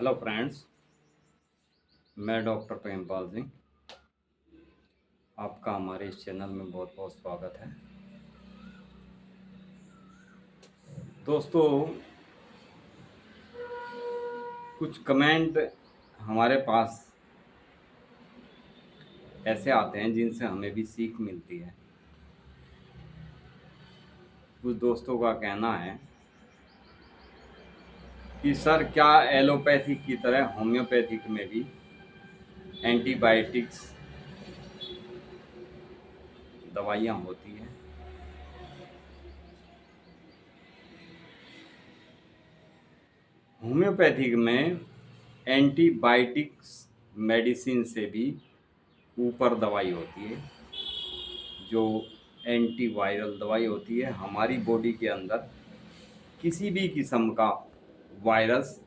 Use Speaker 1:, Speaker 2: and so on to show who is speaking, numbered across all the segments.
Speaker 1: Hello friends, मैं doctor Prempal Singh. आपका हमारे इस चैनल में बहुत बहुत स्वागत है। दोस्तों, कुछ कमेंट हमारे पास ऐसे आते हैं जिनसे हमें भी सीख मिलती है। कुछ दोस्तों का कहना है कि सर, क्या एलोपैथिक की तरह होम्योपैथिक में भी एंटीबायोटिक्स दवाइयाँ होती हैं? होम्योपैथिक में एंटीबायोटिक्स मेडिसिन से भी ऊपर दवाई होती है, जो एंटीवायरल दवाई होती है। हमारी बॉडी के अंदर किसी भी किस्म का वायरस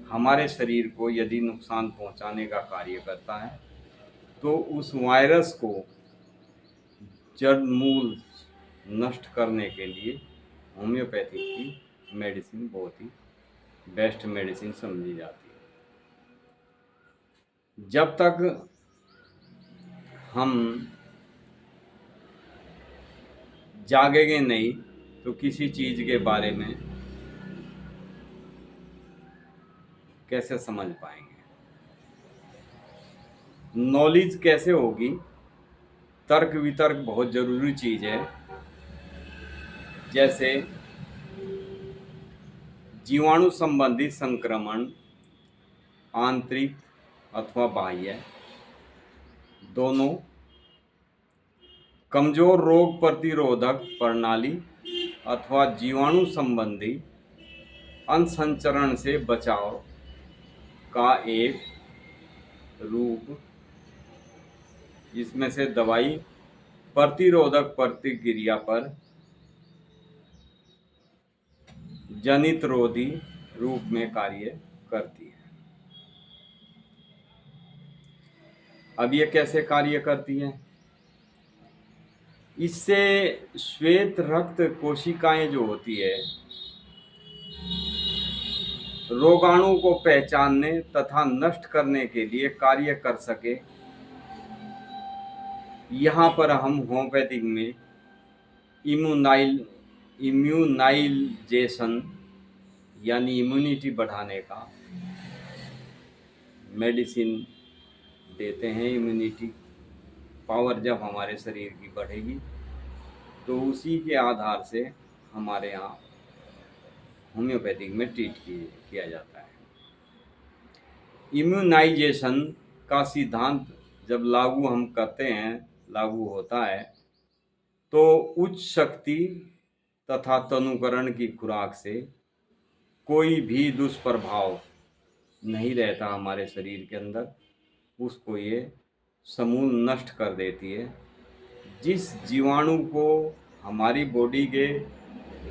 Speaker 1: हमारे शरीर को यदि नुकसान पहुंचाने का कार्य करता है, तो उस वायरस को जड़ मूल नष्ट करने के लिए होम्योपैथिक की मेडिसिन बहुत ही बेस्ट मेडिसिन समझी जाती है। जब तक हम जागेंगे नहीं तो किसी चीज़ के बारे में कैसे समझ पाएंगे? नॉलेज कैसे होगी? तर्क वितर्क बहुत ज़रूरी चीज़ है। जैसे जीवाणु संबंधी संक्रमण, आंतरिक अथवा बाह्य, दोनों, कमजोर रोग प्रतिरोधक प्रणाली अथवा जीवाणु संबंधी अनसंचरण से बचाव का एक रूप, जिसमें से दवाई प्रतिरोधक प्रतिक्रिया पर जनित रोधी रूप में कार्य करती है। अब ये कैसे कार्य करती है? इससे श्वेत रक्त कोशिकाएं जो होती है, रोगाणु को पहचानने तथा नष्ट करने के लिए कार्य कर सके। यहाँ पर हम होम्योपैथिक में इम्यूनाइजेशन यानी इम्यूनिटी बढ़ाने का मेडिसिन देते हैं। इम्यूनिटी पावर जब हमारे शरीर की बढ़ेगी तो उसी के आधार से हमारे यहाँ होम्योपैथिक में ट्रीट किया जाता है। इम्यूनाइजेशन का सिद्धांत जब लागू हम करते हैं, लागू होता है, तो उच्च शक्ति तथा तनुकरण की खुराक से कोई भी दुष्प्रभाव नहीं रहता हमारे शरीर के अंदर। उसको ये समूल नष्ट कर देती है। जिस जीवाणु को, हमारी बॉडी के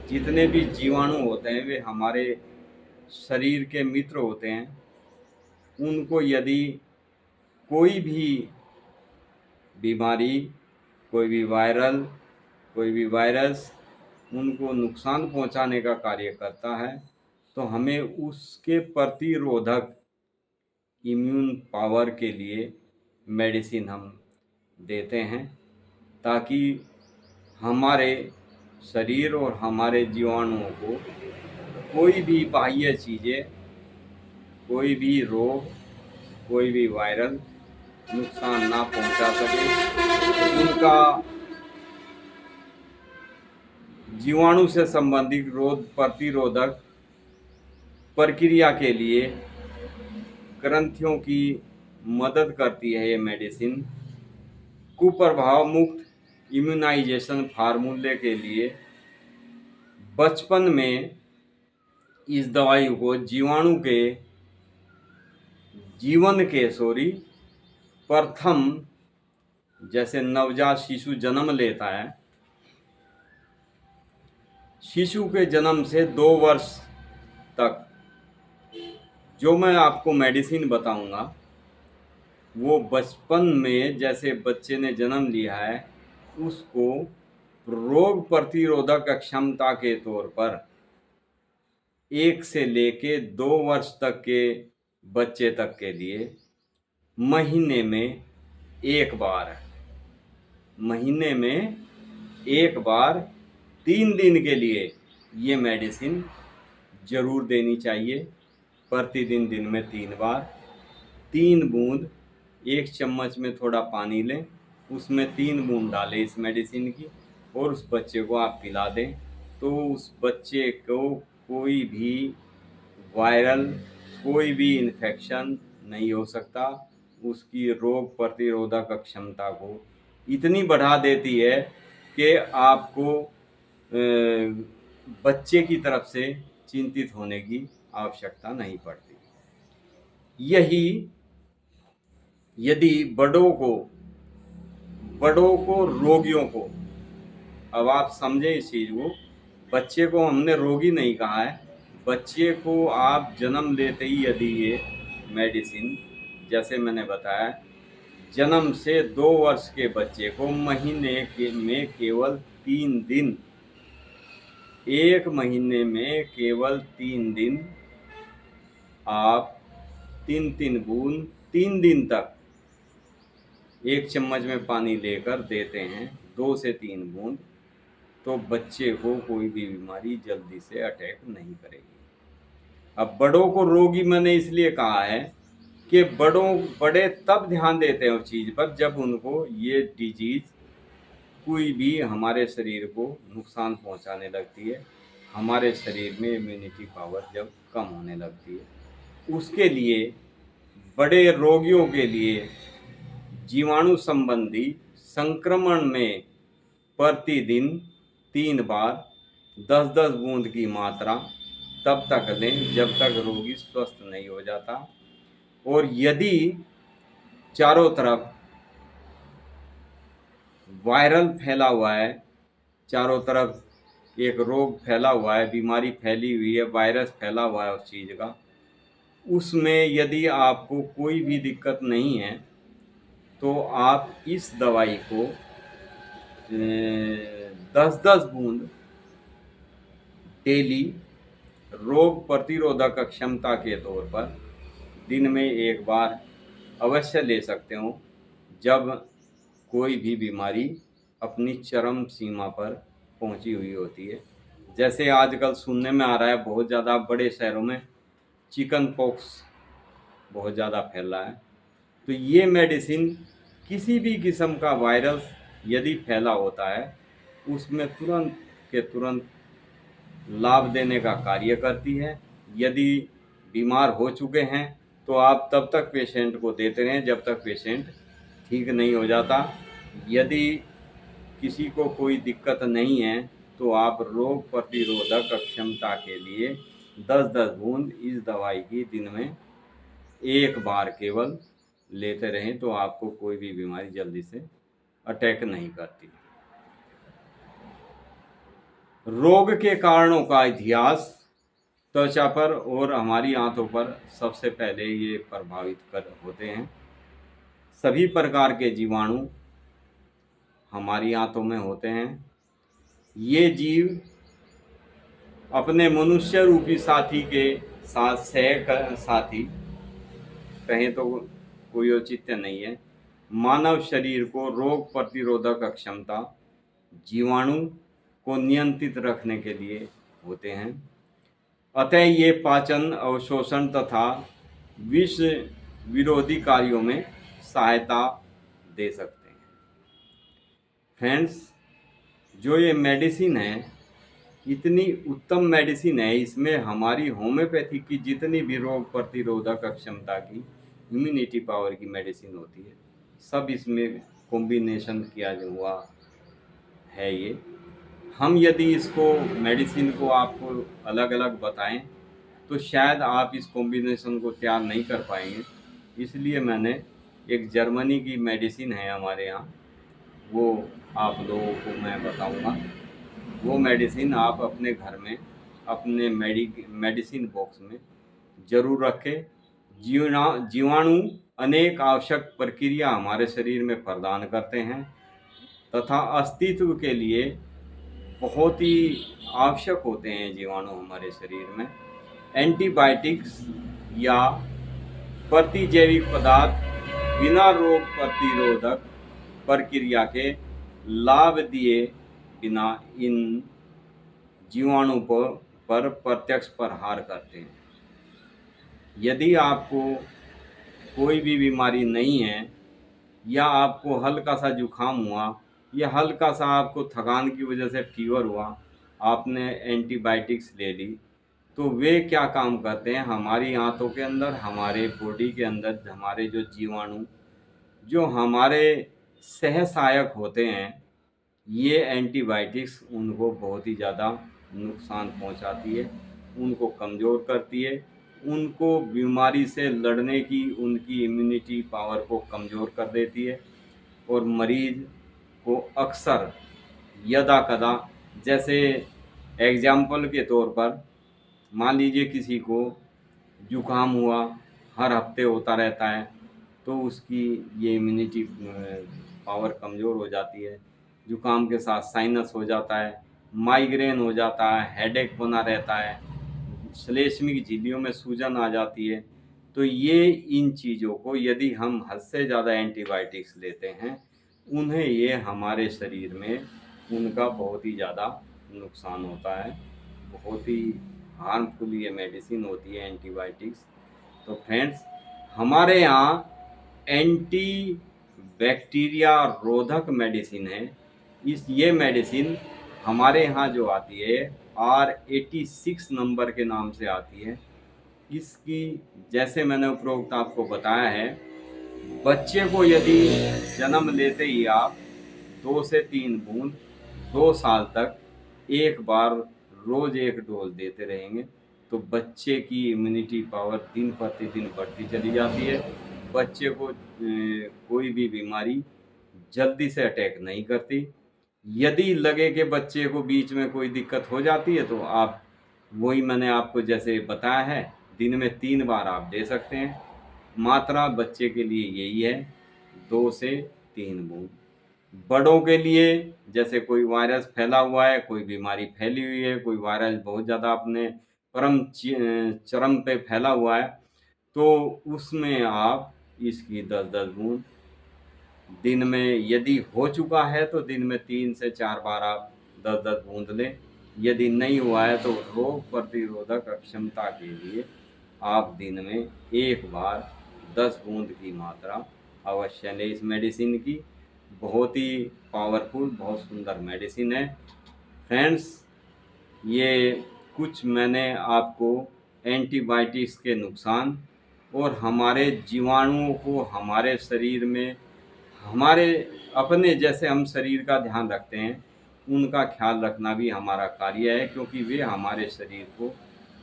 Speaker 1: जितने भी जीवाणु होते हैं वे हमारे शरीर के मित्र होते हैं। उनको यदि कोई भी बीमारी, कोई भी वायरल, कोई भी वायरस उनको नुकसान पहुंचाने का कार्य करता है, तो हमें उसके प्रतिरोधक इम्यून पावर के लिए मेडिसिन हम देते हैं, ताकि हमारे शरीर और हमारे जीवाणुओं को कोई भी बाह्य चीज़ें, कोई भी रोग, कोई भी वायरल नुकसान ना पहुंचा सके। उनका जीवाणु से संबंधित रोग प्रतिरोधक प्रक्रिया के लिए ग्रंथियों की मदद करती है ये मेडिसिन। कुप्रभाव मुक्त इम्यूनाइजेशन फार्मूले के लिए बचपन में इस दवाई को जीवाणु के जीवन के प्रथम, जैसे नवजात शिशु जन्म लेता है, शिशु के जन्म से 2 वर्ष तक जो मैं आपको मेडिसिन बताऊंगा, वो बचपन में जैसे बच्चे ने जन्म लिया है उसको रोग प्रतिरोधक क्षमता के तौर पर 1 से लेके 2 वर्ष तक के बच्चे तक के लिए महीने में 1 बार, महीने में 1 बार 3 दिन के लिए ये मेडिसिन ज़रूर देनी चाहिए। प्रतिदिन दिन में 3 बार 3 बूंद, 1 चम्मच में थोड़ा पानी लें, उसमें 3 बूंद डालें इस मेडिसिन की और उस बच्चे को आप पिला दें, तो उस बच्चे को कोई भी वायरल, कोई भी इन्फेक्शन नहीं हो सकता। उसकी रोग प्रतिरोधक क्षमता को इतनी बढ़ा देती है कि आपको बच्चे की तरफ से चिंतित होने की आवश्यकता नहीं पड़ती। यही यदि बड़ों को रोगियों को, अब आप समझें इस चीज़ को, बच्चे को हमने रोगी नहीं कहा है, बच्चे को आप जन्म लेते ही यदि ये मेडिसिन, जैसे मैंने बताया, जन्म से 2 वर्ष के बच्चे को महीने में केवल 3 दिन, 1 महीने में केवल 3 दिन आप 3-3 बूंद 3 दिन तक 1 चम्मच में पानी लेकर देते हैं, 2 से 3 बूंद, तो बच्चे को कोई भी बीमारी जल्दी से अटैक नहीं करेगी। अब बड़ों को रोगी मैंने इसलिए कहा है कि बड़े तब ध्यान देते हैं उस चीज़ पर जब उनको ये डिजीज़ कोई भी हमारे शरीर को नुकसान पहुंचाने लगती है, हमारे शरीर में इम्यूनिटी पावर जब कम होने लगती है। उसके लिए बड़े रोगियों के लिए जीवाणु संबंधी संक्रमण में प्रतिदिन 3 बार 10-10 बूंद की मात्रा तब तक लें जब तक रोगी स्वस्थ नहीं हो जाता। और यदि चारों तरफ वायरल फैला हुआ है, चारों तरफ एक रोग फैला हुआ है, बीमारी फैली हुई है, वायरस फैला हुआ है उस चीज़ का, उसमें यदि आपको कोई भी दिक्कत नहीं है तो आप इस दवाई को 10-10 बूंद डेली रोग प्रतिरोधक क्षमता के तौर पर दिन में 1 बार अवश्य ले सकते हो, जब कोई भी बीमारी अपनी चरम सीमा पर पहुंची हुई होती है। जैसे आजकल सुनने में आ रहा है बहुत ज़्यादा बड़े शहरों में चिकन पॉक्स बहुत ज़्यादा फैल रहा है, तो ये मेडिसिन किसी भी किस्म का वायरस यदि फैला होता है उसमें तुरंत के तुरंत लाभ देने का कार्य करती है। यदि बीमार हो चुके हैं तो आप तब तक पेशेंट को देते रहें जब तक पेशेंट ठीक नहीं हो जाता। यदि किसी को कोई दिक्कत नहीं है तो आप रोग प्रतिरोधक क्षमता के लिए 10-10 बूंद इस दवाई की दिन में 1 बार केवल लेते रहें, तो आपको कोई भी बीमारी जल्दी से अटैक नहीं करती। रोग के कारणों का इतिहास त्वचा पर और हमारी आंतों पर सबसे पहले ये प्रभावित कर होते हैं। सभी प्रकार के जीवाणु हमारी आंतों में होते हैं। ये जीव अपने मनुष्य रूपी साथी के साथ साथी कहें तो कोई औचित्य नहीं है, मानव शरीर को रोग प्रतिरोधक क्षमता जीवाणु को नियंत्रित रखने के लिए होते हैं। अतः ये पाचन, अवशोषण तथा विष विरोधी कार्यों में सहायता दे सकते हैं। फ्रेंड्स, जो ये मेडिसिन है इतनी उत्तम मेडिसिन है, इसमें हमारी होम्योपैथी की जितनी भी रोग प्रतिरोधक क्षमता की इम्यूनिटी पावर की मेडिसिन होती है सब इसमें कॉम्बिनेशन किया हुआ है। ये हम यदि इसको मेडिसिन को आपको अलग अलग बताएं तो शायद आप इस कॉम्बिनेशन को तैयार नहीं कर पाएंगे, इसलिए मैंने एक जर्मनी की मेडिसिन है हमारे यहाँ, वो आप लोगों को मैं बताऊंगा। वो मेडिसिन आप अपने घर में अपने मेडिसिन बॉक्स में ज़रूर रखें। जीवाणु अनेक आवश्यक प्रक्रिया हमारे शरीर में प्रदान करते हैं तथा अस्तित्व के लिए बहुत ही आवश्यक होते हैं जीवाणु हमारे शरीर में। एंटीबायोटिक्स या प्रतिजैविक पदार्थ बिना रोग प्रतिरोधक प्रक्रिया के लाभ दिए बिना इन जीवाणु पर प्रत्यक्ष प्रहार करते हैं। यदि आपको कोई भी बीमारी नहीं है या आपको हल्का सा जुकाम हुआ या हल्का सा आपको थकान की वजह से फीवर हुआ, आपने एंटीबायोटिक्स ले ली, तो वे क्या काम करते हैं, हमारी आंतों के अंदर, हमारे बॉडी के अंदर हमारे जो जीवाणु जो हमारे सहसहायक होते हैं, ये एंटीबायोटिक्स उनको बहुत ही ज़्यादा नुकसान पहुंचाती है, उनको कमज़ोर करती है, उनको बीमारी से लड़ने की उनकी इम्यूनिटी पावर को कमज़ोर कर देती है और मरीज़ को अक्सर यदा-कदा, जैसे एग्ज़ाम्पल के तौर पर मान लीजिए किसी को जुकाम हुआ, हर हफ्ते होता रहता है, तो उसकी ये इम्यूनिटी पावर कमज़ोर हो जाती है। जुकाम के साथ साइनस हो जाता है, माइग्रेन हो जाता है, हेडेक बना रहता है, श्लेष्मिक झिल्लियों में सूजन आ जाती है। तो ये इन चीज़ों को यदि हम हद से ज़्यादा एंटीबायोटिक्स लेते हैं, उन्हें ये हमारे शरीर में उनका बहुत ही ज़्यादा नुकसान होता है। बहुत ही हार्मफुल ये मेडिसिन होती है एंटीबायोटिक्स। तो फ्रेंड्स, हमारे यहाँ एंटी बैक्टीरिया रोधक मेडिसिन है। ये मेडिसिन हमारे यहाँ जो आती है R86 नंबर के नाम से आती है। इसकी, जैसे मैंने उपरोक्त आपको बताया है, बच्चे को यदि जन्म लेते ही आप 2 से 3 बूंद 2 साल तक एक बार रोज़ एक डोज देते रहेंगे, तो बच्चे की इम्यूनिटी पावर दिन प्रतिदिन बढ़ती चली जाती है। बच्चे को कोई भी बीमारी जल्दी से अटैक नहीं करती। यदि लगे कि बच्चे को बीच में कोई दिक्कत हो जाती है, तो आप वही मैंने आपको जैसे बताया है, दिन में 3 बार आप दे सकते हैं। मात्रा बच्चे के लिए यही है, 2 से 3 बूंद। बड़ों के लिए, जैसे कोई वायरस फैला हुआ है, कोई बीमारी फैली हुई है, कोई वायरस बहुत ज़्यादा अपने चरम पे फैला हुआ है, तो उसमें आप इसकी 10-10 बूंद दिन में, यदि हो चुका है तो दिन में 3 से 4 बार आप 10-10 बूंद लें। यदि नहीं हुआ है तो रोग प्रतिरोधक अक्षमता के लिए आप दिन में 1 बार 10 बूंद की मात्रा अवश्य लें इस मेडिसिन की। बहुत ही पावरफुल, बहुत सुंदर मेडिसिन है। फ्रेंड्स, ये कुछ मैंने आपको एंटीबायोटिक्स के नुकसान और हमारे जीवाणुओं को हमारे शरीर में, हमारे अपने जैसे हम शरीर का ध्यान रखते हैं, उनका ख्याल रखना भी हमारा कार्य है, क्योंकि वे हमारे शरीर को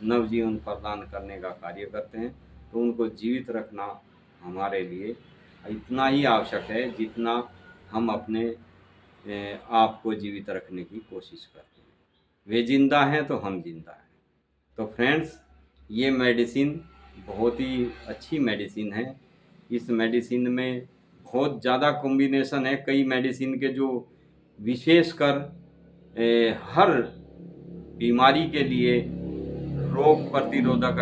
Speaker 1: नवजीवन प्रदान करने का कार्य करते हैं। तो उनको जीवित रखना हमारे लिए इतना ही आवश्यक है जितना हम अपने आप को जीवित रखने की कोशिश करते हैं। वे जिंदा हैं तो हम जिंदा हैं। तो फ्रेंड्स, ये मेडिसिन बहुत ही अच्छी मेडिसिन है। इस मेडिसिन में बहुत ज़्यादा कॉम्बिनेशन है कई मेडिसिन के, जो विशेषकर हर बीमारी के लिए रोग प्रतिरोधक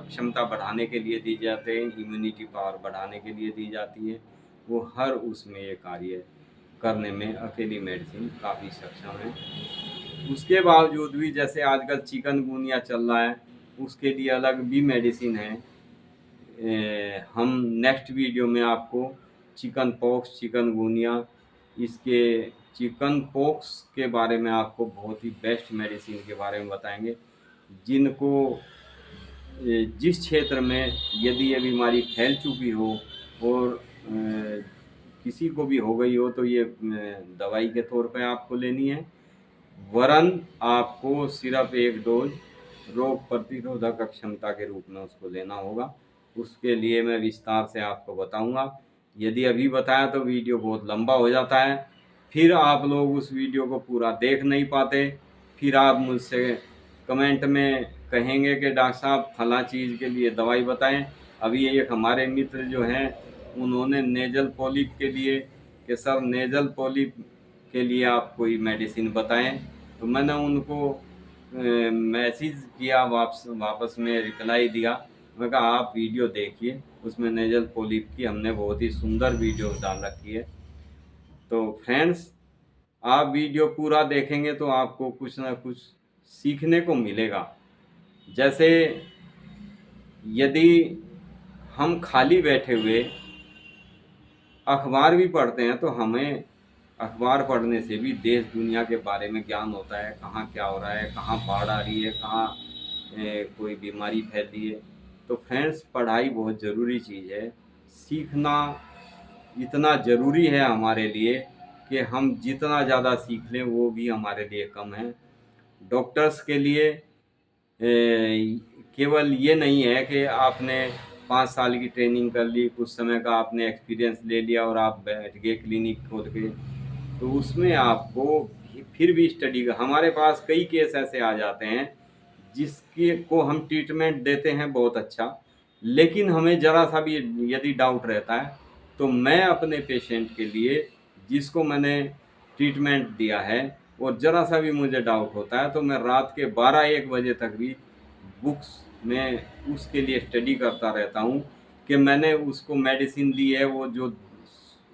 Speaker 1: क्षमता बढ़ाने के लिए दी जाते हैं, इम्यूनिटी पावर बढ़ाने के लिए दी जाती है। वो हर उसमें ये कार्य करने में अकेली मेडिसिन काफ़ी सक्षम है। उसके बावजूद भी, जैसे आजकल चिकनगुनिया चल रहा है, उसके लिए अलग भी मेडिसिन है। हम नेक्स्ट वीडियो में आपको चिकन पॉक्स, चिकनगुनिया, इसके चिकन पॉक्स के बारे में आपको बहुत ही बेस्ट मेडिसिन के बारे में बताएंगे, जिनको जिस क्षेत्र में यदि ये बीमारी फैल चुकी हो और किसी को भी हो गई हो, तो ये दवाई के तौर पे आपको लेनी है, वरन आपको सिर्फ 1 डोज रोग प्रतिरोधक क्षमता के रूप में उसको लेना होगा। उसके लिए मैं विस्तार से आपको बताऊंगा। यदि अभी बताया तो वीडियो बहुत लंबा हो जाता है, फिर आप लोग उस वीडियो को पूरा देख नहीं पाते, फिर आप मुझसे कमेंट में कहेंगे कि डॉक्टर साहब फला चीज़ के लिए दवाई बताएं। अभी एक हमारे मित्र जो हैं, उन्होंने नेजल पॉलिप के लिए कि सर नेजल पॉलिप के लिए आप कोई मेडिसिन बताएं, तो मैंने उनको मैसेज किया, वापस में रिप्लाई दिया। मैं कहा आप वीडियो देखिए, उसमें नेजल पॉलिप की हमने बहुत ही सुंदर वीडियो डाल रखी है। तो फ्रेंड्स, आप वीडियो पूरा देखेंगे तो आपको कुछ ना कुछ सीखने को मिलेगा। जैसे यदि हम खाली बैठे हुए अखबार भी पढ़ते हैं तो हमें अखबार पढ़ने से भी देश दुनिया के बारे में ज्ञान होता है, कहाँ क्या हो रहा है, कहाँ बाढ़ आ रही है, कहाँ कोई बीमारी फैल रही है। तो फ्रेंड्स, पढ़ाई बहुत ज़रूरी चीज़ है। सीखना इतना ज़रूरी है हमारे लिए कि हम जितना ज़्यादा सीख लें वो भी हमारे लिए कम है। डॉक्टर्स के लिए केवल ये नहीं है कि आपने 5 साल की ट्रेनिंग कर ली, कुछ समय का आपने एक्सपीरियंस ले लिया और आप बैठ गए क्लिनिक खोल के। तो उसमें आपको फिर भी स्टडी का, हमारे पास कई केस ऐसे आ जाते हैं जिसके को हम ट्रीटमेंट देते हैं बहुत अच्छा, लेकिन हमें ज़रा सा भी यदि डाउट रहता है तो मैं अपने पेशेंट के लिए, जिसको मैंने ट्रीटमेंट दिया है, और ज़रा सा भी मुझे डाउट होता है तो मैं रात के 12-1 बजे तक भी बुक्स में उसके लिए स्टडी करता रहता हूँ कि मैंने उसको मेडिसिन दी है, वो जो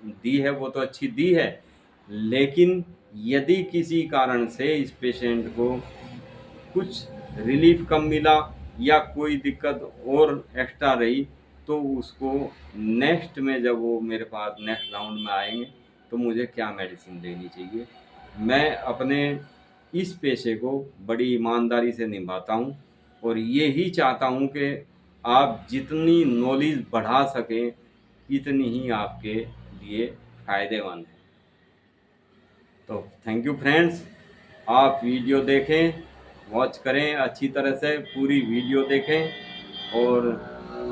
Speaker 1: दी है वो तो अच्छी दी है, लेकिन यदि किसी कारण से इस पेशेंट को कुछ रिलीफ कम मिला या कोई दिक्कत और एक्स्ट्रा रही तो उसको नेक्स्ट में, जब वो मेरे पास नेक्स्ट राउंड में आएंगे, तो मुझे क्या मेडिसिन देनी चाहिए। मैं अपने इस पेशे को बड़ी ईमानदारी से निभाता हूँ और यही चाहता हूँ कि आप जितनी नॉलेज बढ़ा सकें इतनी ही आपके लिए फ़ायदेमंद है। तो थैंक यू फ्रेंड्स, आप वीडियो देखें, वॉच करें, अच्छी तरह से पूरी वीडियो देखें और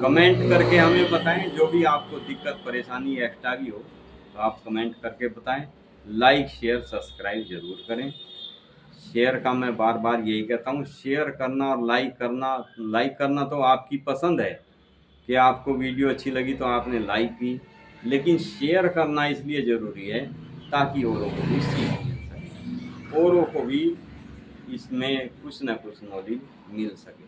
Speaker 1: कमेंट करके हमें बताएं। जो भी आपको दिक्कत परेशानी एक्स्ट्रा भी हो तो आप कमेंट करके बताएं। लाइक शेयर सब्सक्राइब ज़रूर करें। शेयर का मैं बार बार यही कहता हूँ, शेयर करना और लाइक करना तो आपकी पसंद है कि आपको वीडियो अच्छी लगी तो आपने लाइक की, लेकिन शेयर करना इसलिए ज़रूरी है ताकि औरों को भी सीख मिल सके, औरों को भी इसमें कुछ ना कुछ नॉलेज मिल सके।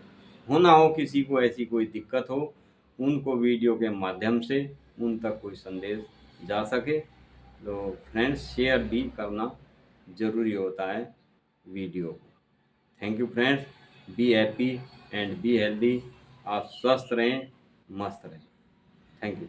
Speaker 1: हो ना हो किसी को ऐसी कोई दिक्कत हो, उनको वीडियो के माध्यम से उन तक कोई संदेश जा सके। तो फ्रेंड्स, शेयर भी करना ज़रूरी होता है वीडियो को। Thank you friends, be happy and be healthy. आप स्वस्थ रहें, मस्त रहें। Thank you.